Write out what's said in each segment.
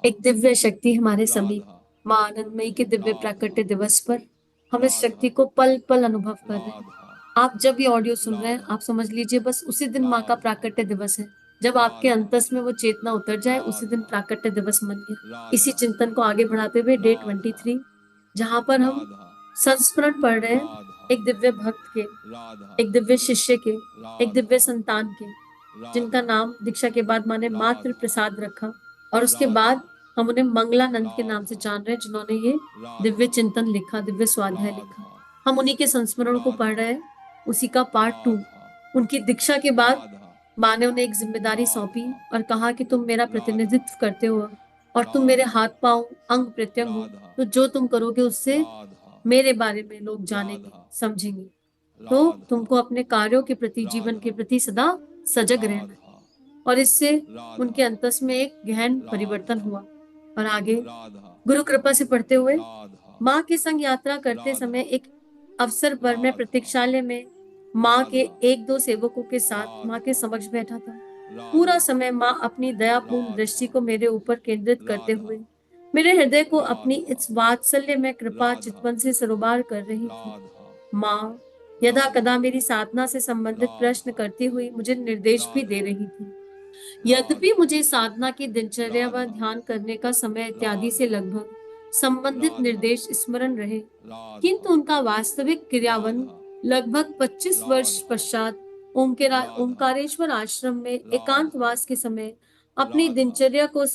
एक दिव्य शक्ति हमारे समीप, राधा माँ आनंदमयी के दिव्य राधा प्राकट्य दिवस पर हम इस राधा शक्ति को पल पल अनुभव कर रहे हैं। राधा आप जब ये ऑडियो सुन रहे हैं, राधा आप समझ लीजिए बस उसी दिन माँ का राधा प्राकट्य दिवस है। जब आपके राधा अंतस में वो चेतना उतर जाए, उसी दिन राधा प्राकट्य दिवस मन गया। इसी राधा चिंतन को आगे बढ़ाते हुए डे राधा 23, जहां पर हम राधा संस्मरण पढ़ रहे हैं राधा एक दिव्य भक्त के, राधा एक दिव्य शिष्य के, एक दिव्य राधा संतान के, जिनका राधा नाम दीक्षा के बाद माँ ने मातृ राधा प्रसाद रखा। और उसके राधा बाद हम उन्हें मंगलानंद के नाम से राधा जान रहे हैं, जिन्होंने ये दिव्य राधा चिंतन लिखा, दिव्य स्वाध्याय लिखा। राधा हम उन्हीं के संस्मरण को पढ़ राधा रहे हैं, उसी का पार्ट 2। राधा उनकी दीक्षा के बाद राधा माँ ने उन्हें एक जिम्मेदारी सौंपी राधा और कहा कि तुम मेरा राधा प्रतिनिधित्व करते हो और तुम मेरे राधा हाथ पांव अंग प्रत्यंग हो। राधा तो जो तुम करोगे उससे राधा मेरे बारे में लोग जानेंगे, राधा समझेंगे। तो राधा तुमको अपने कार्यों के प्रति, जीवन के राधा प्रति सदा सजग रहना है। राधा और इससे राधा उनके अंतस में एक गहन परिवर्तन राधा हुआ। और आगे राधा गुरु कृपा से पढ़ते हुए राधा माँ के संग यात्रा करते समय राधा एक अवसर पर मैं राधा प्रतीक्षालय में माँ के राधा एक दो सेवकों के साथ माँ के राधा समक्ष बैठा था। पूरा राधा समय माँ अपनी दयापूर्ण दृष्टि राधा को मेरे ऊपर केंद्रित करते राधा हुए मेरे हृदय को अपनी राधा इस वात्सल्य में कृपा राधा चितवन से सरोबार कर रही थी। राधा माँ यदा राधा कदा मेरी साधना से संबंधित प्रश्न राधा करती हुई मुझे निर्देश भी दे राधा रही थी। यद्यपि राधा मुझे साधना की दिनचर्या व राधा ध्यान करने का समय इत्यादि से राधा लगभग संबंधित राधा निर्देश स्मरण रहे, राधा किंतु उनका वास्तविक क्रियावन राधा लगभग 25 वर्ष राधा पश्चात राधा ओंकारेश्वर आश्रम में राधा एकांतवास के समय अपनी राधा राधा दिनचर्या को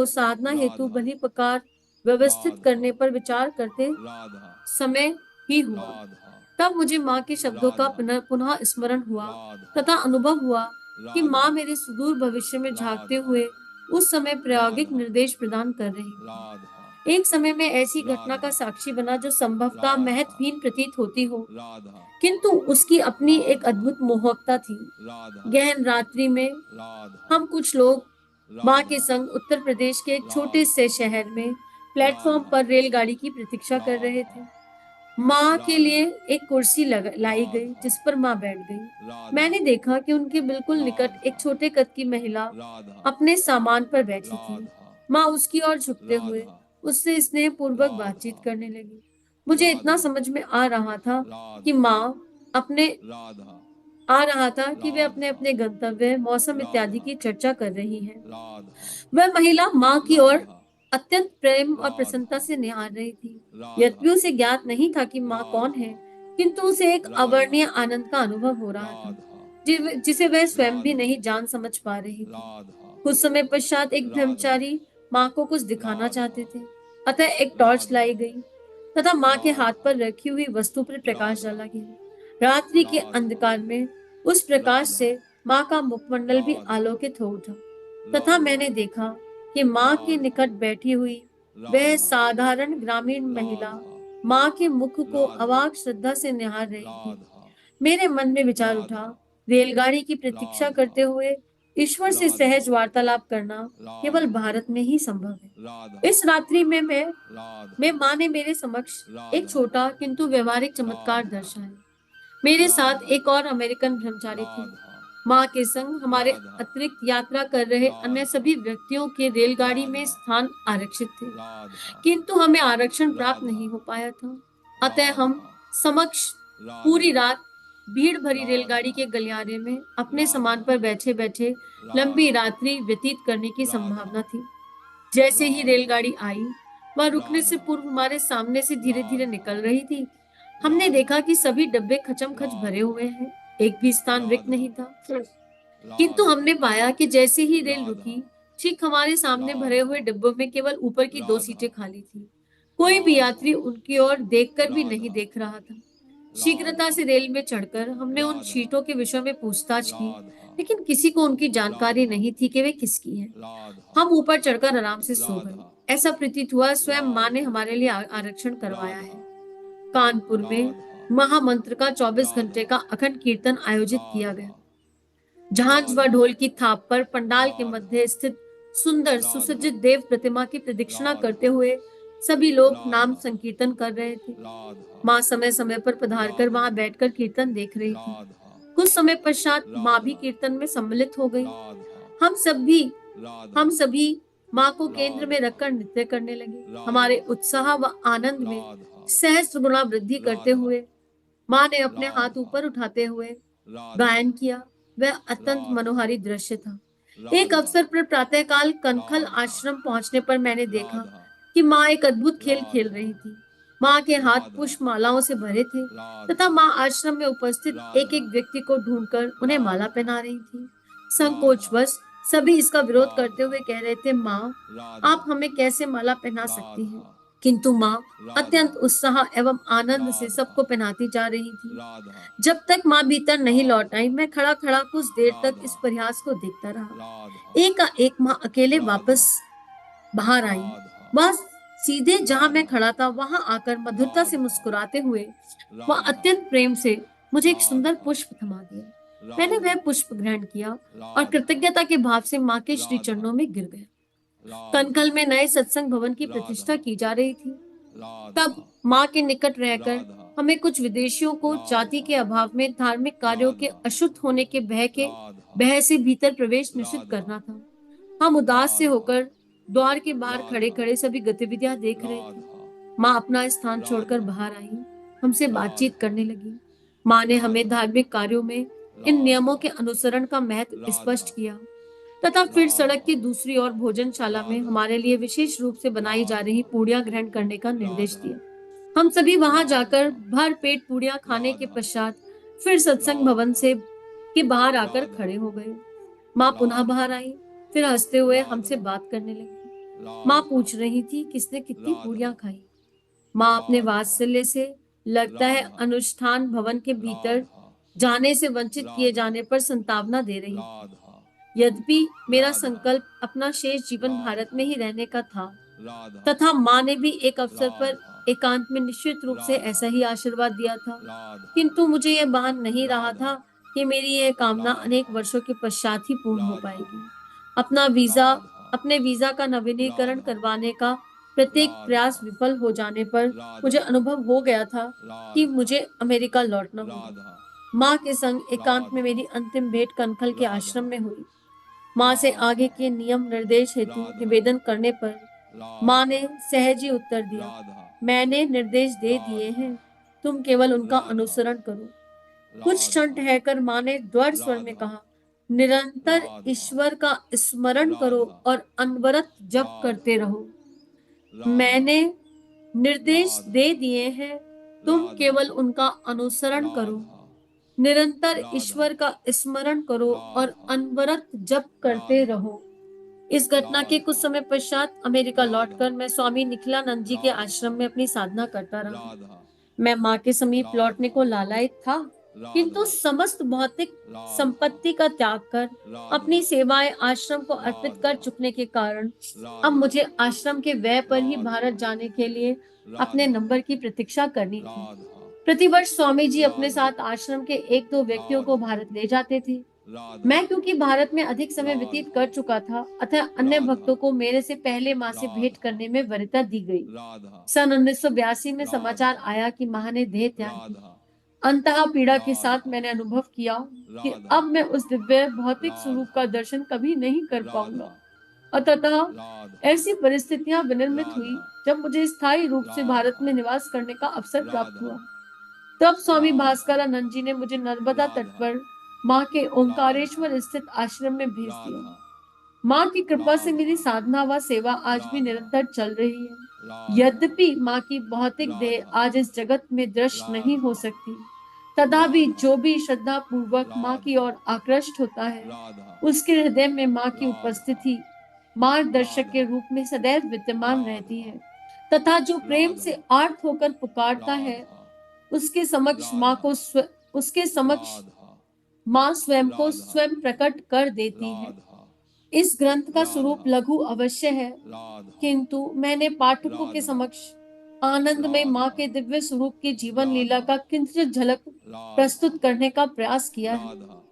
साधना हेतु राधा भली प्रकार व्यवस्थित राधा करने पर विचार करते राधा समय ही हुआ। राधा तब मुझे माँ के शब्दों का राधा पुनः पुनः स्मरण हुआ राधा तथा अनुभव हुआ कि माँ राधा मेरे सुदूर भविष्य में झांकते राधा हुए उस समय प्रायोगिक राधा निर्देश प्रदान कर रही थी। राधा एक समय में ऐसी घटना का राधा साक्षी बना जो संभवतः राधा महत्वहीन प्रतीत होती हो, राधा किंतु उसकी अपनी एक राधा अद्भुत मोहकता थी। राधा गहन रात्रि में राधा हम कुछ लोग माँ के राधा संग उत्तर प्रदेश के एक छोटे राधा से शहर में प्लेटफॉर्म राधा पर रेलगाड़ी की प्रतीक्षा कर रहे राधा थे। माँ के राधा लिए एक कुर्सी लाई गई राधा जिस पर माँ बैठ गई। राधा मैंने देखा कि उनके बिल्कुल निकट राधा एक छोटे कद की महिला राधा अपने सामान पर बैठी थी। राधा माँ उसकी ओर झुकते हुए राधा उससे स्नेह पूर्वक बातचीत राधा करने लगी। मुझे इतना राधा समझ में आ रहा था कि राधा माँ अपने राधा आ रहा था कि वे अपने राधा अपने गंतव्य, मौसम इत्यादि राधा की चर्चा कर रही हैं। राधा वह महिला माँ की ओर राधा अत्यंत प्रेम और प्रसन्नता राधा से निहार रही थी। राधा यद्यपि उसे ज्ञात नहीं था कि माँ कौन राधा है, किंतु उसे एक राधा अवर्णीय आनंद का अनुभव हो रहा था, राधा जिसे वह स्वयं भी राधा नहीं जान समझ पा रही थी। राधा कुछ समय पश्चात एक राधा ब्रह्मचारी माँ को कुछ दिखाना राधा चाहते थे, अतः एक टॉर्च राधा लाई गई तथा माँ के हाथ राधा पर रखी हुई वस्तु पर प्रकाश राधा डाला गया। रात्रि के राधा अंधकार में उस प्रकाश राधा से माँ का मुखमंडल भी राधा आलोकित हो उठा तथा राधा मैंने देखा कि माँ के राधा निकट बैठी हुई वह राधा साधारण ग्रामीण महिला राधा माँ के मुख को राधा अवाक श्रद्धा से निहार रही थी। राधा मेरे मन में विचार उठा, राधा रेलगाड़ी की प्रतीक्षा राधा करते हुए ईश्वर से राधा सहज वार्तालाप करना केवल राधा भारत में ही संभव है। राधा इस रात्रि में मैं राधा माँ ने मेरे समक्ष एक राधा छोटा किंतु व्यवहारिक चमत्कार राधा दर्शाया। मेरे साथ राधा एक और अमेरिकन ब्रह्मचारी थे। राधा माँ के संग हमारे राधा अतिरिक्त यात्रा कर रहे अन्य राधा सभी व्यक्तियों के रेलगाड़ी में राधा स्थान आरक्षित थे, राधा किंतु हमें आरक्षण प्राप्त राधा नहीं हो पाया था। अतः हम राधा समक्ष पूरी राधा रात भीड़ भरी रेलगाड़ी राधा के गलियारे में अपने सामान राधा पर बैठे बैठे लंबी राधा रात्रि व्यतीत करने की राधा संभावना थी। जैसे ही राधा रेलगाड़ी आई, वह रुकने से राधा पूर्व हमारे सामने से धीरे धीरे राधा निकल रही थी। हमने राधा देखा कि सभी डब्बे खचमखच भरे राधा हुए हैं, एक भी स्थान रिक्त राधा नहीं था। किंतु राधा हमने पाया कि जैसे ही रेल राधा रुकी, ठीक हमारे सामने भरे राधा हुए डिब्बों में केवल ऊपर की दो राधा सीटें खाली थी। कोई भी राधा यात्री उनकी ओर देखकर भी नहीं राधा देख रहा था। शीघ्रता राधा से रेल में चढ़कर हमने उन राधा सीटों के विषय में पूछताछ की, राधा लेकिन किसी को उनकी जानकारी राधा नहीं थी कि वे किसकी हैं। राधा हम ऊपर चढ़कर आराम से सो गए। राधा ऐसा प्रतीत हुआ स्वयं माँ ने राधा हमारे लिए आरक्षण करवाया राधा है। कानपुर में राधा महामंत्र का 24 घंटे राधा का अखंड कीर्तन आयोजित किया राधा गया। झांझ व राधा ढोल की थाप पर पंडाल के राधा मध्य स्थित सुंदर राधा सुसज्जित देव प्रतिमा की प्रदक्षिणा करते राधा हुए सभी लोग नाम राधा संकीर्तन कर रहे थे। राधा माँ समय समय पर पधारकर राधा वहां बैठकर कीर्तन देख रही थी। राधा कुछ समय पश्चात माँ भी राधा कीर्तन में सम्मिलित हो गई। राधा हम सब भी राधा हम सभी माँ को केंद्र में रखकर नृत्य करने लगे। हमारे उत्साह व आनंद में राधा सहस्त्र गुना वृद्धि करते राधा हुए माँ ने अपने हाथ राधा ऊपर उठाते हुए राधा गायन किया। वह अत्यंत राधा मनोहारी दृश्य था। एक राधा अवसर पर प्रातःकाल कनखल राधा आश्रम पहुंचने पर मैंने देखा राधा कि माँ एक अद्भुत खेल खेल राधा रही थी। माँ के हाथ राधा पुष्प मालाओं से भरे थे तथा राधा माँ आश्रम में उपस्थित एक राधा एक व्यक्ति को ढूंढकर उन्हें माला राधा पहना रही थी। राधा संकोचवश सभी इसका विरोध करते राधा हुए कह रहे थे, माँ राधा आप हमें कैसे माला पहना सकती हैं? राधा किंतु माँ राधा अत्यंत उत्साह एवं आनंद से राधा सबको पहनाती जा रही थी। राधा जब तक माँ भीतर नहीं लौट आई, मैं खड़ा खड़ा कुछ देर तक राधा इस प्रयास को देखता रहा। राधा एकाएक माँ अकेले राधा वापस बाहर आई। राधा वह सीधे जहां मैं राधा खड़ा था वहां आकर मधुरता से राधा मुस्कुराते हुए वह राधा अत्यंत प्रेम से मुझे एक सुंदर राधा पुष्प थमा दिया। मैंने राधा वह पुष्प ग्रहण किया और राधा कृतज्ञता के भाव से माँ के श्री राधा चरणों में गिर गया। राधा कनखल में नए सत्संग भवन की राधा प्रतिष्ठा की जा रही थी। तब राधा माँ के निकट रहकर राधा हमें कुछ विदेशियों को जाति राधा के अभाव में धार्मिक कार्यों के राधा अशुद्ध होने के राधा भय से भीतर प्रवेश निषिद्ध राधा करना था। हम उदास से राधा होकर द्वार के बाहर खड़े राधा खड़े सभी गतिविधियां देख रहे थे। राधा माँ अपना स्थान छोड़कर राधा बाहर आई, हमसे बातचीत राधा करने लगी। माँ ने हमें राधा धार्मिक कार्यों में इन नियमों राधा के अनुसरण का महत्व राधा स्पष्ट किया तथा फिर सड़क की राधा दूसरी ओर भोजनशाला में राधा हमारे लिए विशेष रूप से बनाई जा राधा रही पूड़ियां ग्रहण करने का निर्देश राधा दिया। हम सभी वहां जाकर राधा भर पेट पूड़ियां खाने के राधा पश्चात फिर सत्संग भवन राधा से के बाहर आकर राधा खड़े हो गए। माँ पुनः राधा बाहर आई, फिर हंसते हुए हमसे राधा बात करने लगी। माँ राधा पूछ रही थी किसने कितनी राधा पूड़ियां खाई। माँ अपने राधा वात्सल्य से लगता है राधा अनुष्ठान भवन के भीतर राधा जाने से वंचित किए राधा जाने पर संतावना दे रही थी। राधा यद्यपि मेरा राधा संकल्प अपना शेष जीवन भारत में राधा ही रहने का था राधा तथा माँ ने भी एक अवसर पर राधा एकांत में निश्चित रूप से राधा ऐसा ही आशीर्वाद दिया था, राधा किंतु मुझे यह भान नहीं रहा राधा था कि मेरी यह कामना अनेक राधा वर्षों के पश्चात ही पूर्ण हो राधा पाएगी। अपना वीजा राधा अपने वीजा का नवीनीकरण राधा करवाने का प्रत्येक प्रयास राधा विफल हो जाने पर मुझे राधा अनुभव हो गया था कि राधा मुझे अमेरिका लौटना होगा। राधा माँ के संग एकांत में राधा मेरी अंतिम भेंट कनखल के राधा आश्रम में हुई। माँ से आगे राधा के नियम निर्देश हेतु राधा निवेदन करने पर माँ राधा ने सहज ही उत्तर दिया, राधा मैंने निर्देश दे दिए राधा हैं, तुम केवल उनका राधा अनुसरण करो। कुछ क्षण राधा ठहरकर माँ ने दृढ़ स्वर में राधा कहा, निरंतर राधा ईश्वर का स्मरण करो राधा और अनवरत जप राधा करते रहो। राधा मैंने निर्देश राधा दे दिए हैं, तुम राधा केवल उनका अनुसरण करो। राधा निरंतर राधा ईश्वर का स्मरण करो और राधा अनवरत जप करते राधा रहो। इस घटना के कुछ राधा समय पश्चात अमेरिका राधा लौटकर मैं स्वामी निखिलानंद जी के राधा आश्रम में अपनी साधना करता रहा। राधा मैं माँ के समीप लौटने राधा को लालायित था, किंतु राधा समस्त भौतिक राधा संपत्ति का त्याग कर अपनी राधा सेवाएं आश्रम को अर्पित कर राधा चुकने के कारण अब राधा मुझे आश्रम के व्यय पर ही राधा भारत जाने के लिए अपने राधा नंबर की प्रतीक्षा करनी थी। राधा प्रतिवर्ष स्वामी जी अपने राधा साथ आश्रम के एक दो व्यक्तियों को राधा भारत ले जाते थे। राधा मैं क्योंकि भारत में अधिक समय व्यतीत राधा कर चुका था, अतः अन्य राधा भक्तों को मेरे से पहले माँ से भेंट राधा करने में वरीयता दी गई। राधा सन 1982 में समाचार राधा आया कि माँ ने देह त्याग दी। राधा अंतः पीड़ा के साथ राधा मैंने अनुभव किया कि राधा अब मैं उस दिव्य भौतिक स्वरूप राधा का दर्शन कभी नहीं कर पाऊंगा। राधा अतः राधा ऐसी परिस्थितियां विनिर्मित हुई राधा जब मुझे स्थायी रूप से भारत राधा में निवास करने का अवसर प्राप्त राधा हुआ। तब स्वामी राधा भास्करानंद जी ने मुझे नर्मदा तट राधा पर माँ के राधा ओंकारेश्वर स्थित आश्रम में भेज दिया। राधा माँ की कृपा से मेरी राधा साधना व सेवा आज भी राधा निरंतर चल रही है। राधा यद्यपि माँ की भौतिक देह राधा आज इस जगत में दृश्य नहीं हो राधा सकती, तथा भी राधा जो भी श्रद्धा पूर्वक माँ की राधा ओर आकृष्ट होता है, राधा उसके हृदय में माँ की राधा उपस्थिति मार्गदर्शक के राधा रूप में सदैव विद्यमान रहती राधा है, तथा जो प्रेम राधा से आर्त होकर पुकारता है, राधा उसके समक्ष राधा उसके समक्ष राधा माँ स्वयं को राधा स्वयं प्रकट कर देती है। राधा इस ग्रंथ का स्वरूप राधा लघु अवश्य है, राधा किंतु मैंने पाठकों के राधा समक्ष आनंद में माँ राधा के दिव्य स्वरूप की जीवन लीला राधा का किंचित झलक राधा प्रस्तुत करने का प्रयास किया है। राधा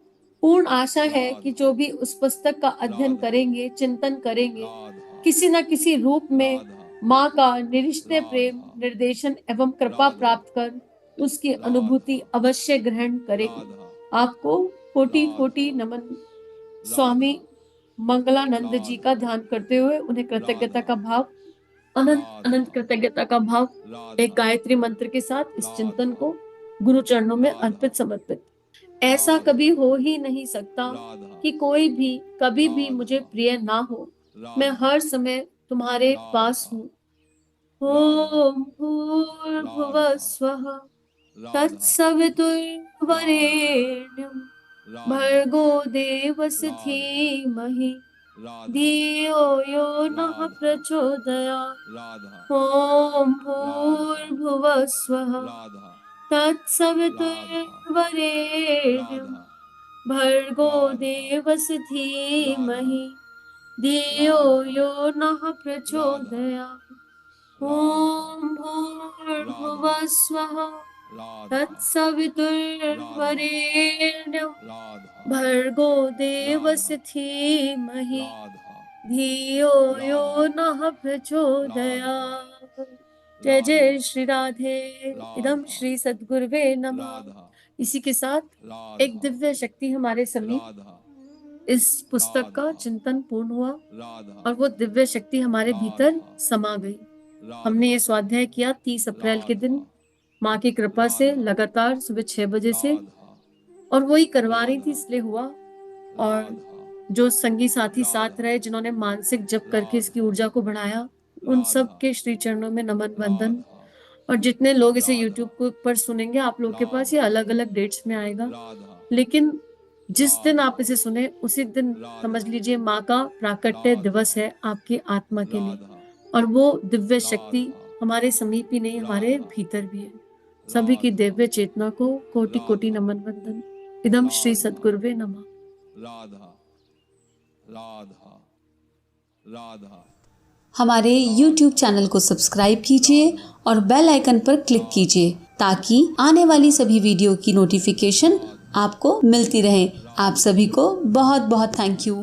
पूर्ण आशा है कि राधा जो भी उस पुस्तक का अध्ययन राधा करेंगे, चिंतन करेंगे, राधा किसी न किसी रूप में राधा माँ का निरिश्ते प्रेम, राधा निर्देशन एवं कृपा राधा प्राप्त कर उसकी अनुभूति राधा अवश्य ग्रहण करेंगे। राधा आपको कोटि राधा कोटि नमन। स्वामी राधा मंगलानंद जी का ध्यान करते हुए उन्हें कृतज्ञता का भाव, अनंत अनंत कृतज्ञता का भाव एक गायत्री मंत्र के साथ इस चिंतन को गुरु चरणों में अर्पित समर्पित। ऐसा कभी हो ही नहीं सकता कि कोई भी कभी भी मुझे प्रिय ना हो। मैं हर समय तुम्हारे पास हूँ। ओम भूर्भुवः स्वः तत्सवितुर्वरेण्यं भर्गो देवस्य धीमहि धियो यो नः प्रचोदयात्। ओम भूर्भुवः स्वः तत्सवितुर्वरेण्यं भर्गो देवस्य धीमहि धियो यो नः प्रचोदयात्। ओम भूर्भुवः स्वः तत्सवितुर्वरेण्यं भर्गो देवस्य धीमहि धियो यो नः प्रचोदयात्। जय जय श्री राधे। इदम श्री सद्गुरुवे नमः। इसी के साथ एक दिव्य शक्ति हमारे समीप इस पुस्तक का चिंतन पूर्ण हुआ और वो दिव्य शक्ति हमारे भीतर समा गई। हमने ये स्वाध्याय किया 30 अप्रैल के दिन माँ की कृपा से लगातार सुबह 6 बजे से, और वही करवा रही थी इसलिए हुआ। और जो संगी साथी साथ रहे जिन्होंने मानसिक जप करके इसकी ऊर्जा को बढ़ाया, उन सब के श्री चरणों में नमन वंदन। और जितने लोग इसे YouTube पर सुनेंगे, आप लोगों के पास ये अलग अलग डेट्स में आएगा, लेकिन जिस दिन आप इसे सुने उसी दिन समझ लीजिए माँ का प्राकट्य दिवस है आपकी आत्मा के लिए। और वो दिव्य शक्ति हमारे समीप ही नहीं, हमारे भीतर भी है। सभी की दिव्य चेतना को कोटि कोटि नमन वंदन। इदम श्री सद्गुरुवे नमः। राधा राधा राधा। हमारे YouTube चैनल को सब्सक्राइब कीजिए और बेल आइकन पर क्लिक कीजिए ताकि आने वाली सभी वीडियो की नोटिफिकेशन आपको मिलती रहे। आप सभी को बहुत बहुत थैंक यू।